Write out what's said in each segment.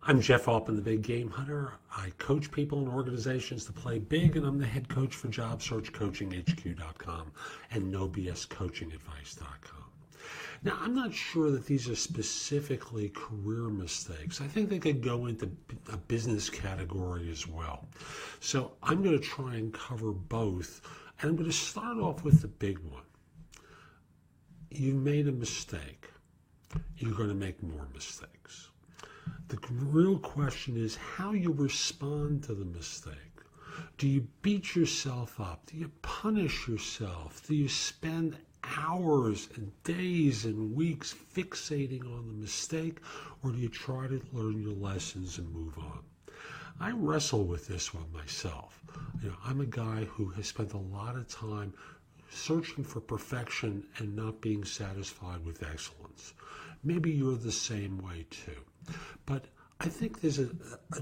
I'm Jeff Altman, the Big Game Hunter. I coach people and organizations to play big, and I'm the head coach for JobSearchCoachingHQ.com and NoBSCoachingAdvice.com. Now, I'm not sure that these are specifically career mistakes. I think they could go into a business category as well. So I'm going to try and cover both, and I'm going to start off with the big one. You've made a mistake. You're going to make more mistakes. The real question is how you respond to the mistake. Do you beat yourself up? Do you punish yourself? Do you spend hours and days and weeks fixating on the mistake, or do you try to learn your lessons and move on? I wrestle with this one myself. I'm a guy who has spent a lot of time searching for perfection and not being satisfied with excellence. Maybe you're the same way too. But I think there's a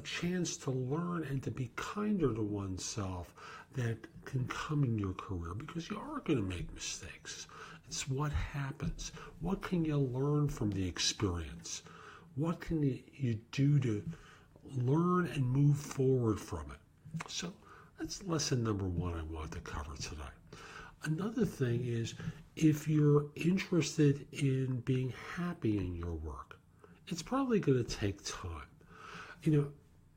chance to learn and to be kinder to oneself that can come in your career, because you are going to make mistakes. It's what happens. What can you learn from the experience? What can you do to learn and move forward from it? So that's lesson number one I want to cover today. Another thing is, if you're interested in being happy in your work, it's probably going to take time.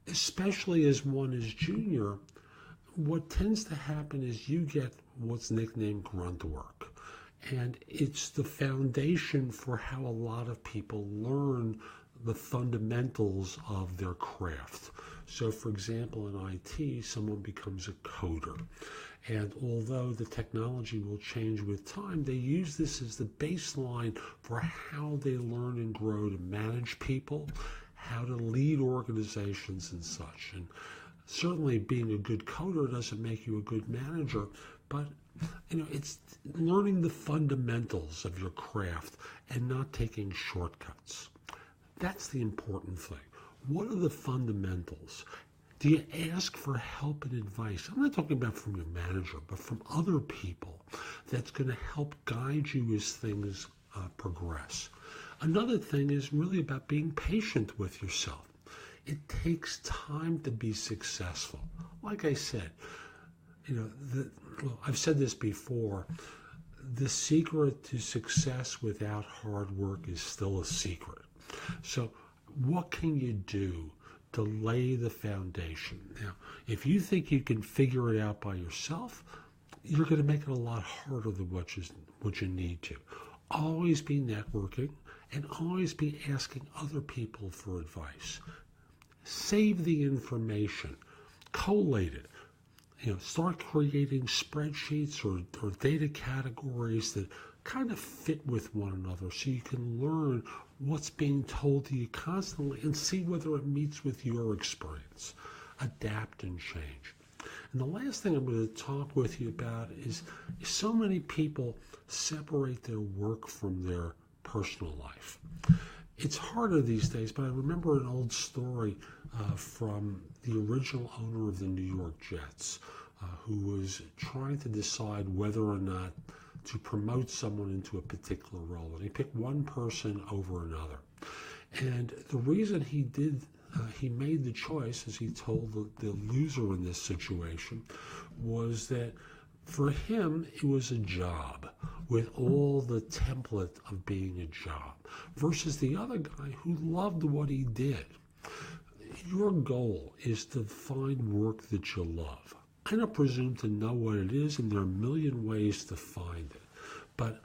Especially as one is junior, what tends to happen is you get what's nicknamed grunt work. And it's the foundation for how a lot of people learn the fundamentals of their craft. So, for example, in IT, someone becomes a coder. And although the technology will change with time, they use this as the baseline for how they learn and grow to manage people, how to lead organizations and such. And certainly being a good coder doesn't make you a good manager, but it's learning the fundamentals of your craft and not taking shortcuts. That's the important thing. What are the fundamentals? Do you ask for help and advice? I'm not talking about from your manager, but from other people that's going to help guide you as things progress. Another thing is really about being patient with yourself. It takes time to be successful. Like I said, I've said this before, the secret to success without hard work is still a secret. So what can you do to lay the foundation? Now, if you think you can figure it out by yourself, you're going to make it a lot harder than what you need to. Always be networking and always be asking other people for advice. Save the information, collate it. Start creating spreadsheets or data categories that kind of fit with one another so you can learn what's being told to you constantly and see whether it meets with your experience. Adapt and change. And the last thing I'm going to talk with you about is so many people separate their work from their personal life. It's harder these days, but I remember an old story from the original owner of the New York Jets, who was trying to decide whether or not to promote someone into a particular role. And he picked one person over another. And the reason he made the choice, as he told the loser in this situation, was that for him, it was a job with all the template of being a job, versus the other guy who loved what he did. Your goal is to find work that you love. I don't presume to know what it is, and there are a million ways to find it. But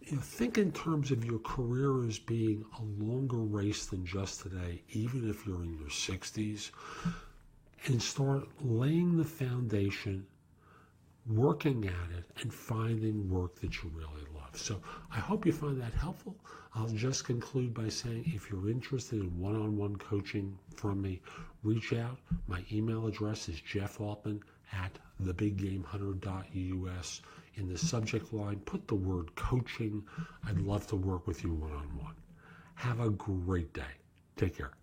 think in terms of your career as being a longer race than just today, even if you're in your 60s, and start laying the foundation, working at it, and finding work that you really love. So I hope you find that helpful. I'll just conclude by saying, if you're interested in one-on-one coaching from me, reach out. My email address is jeffaltman@thebiggamehunter.us. In the subject line, put the word coaching. I'd love to work with you one-on-one. Have a great day. Take care.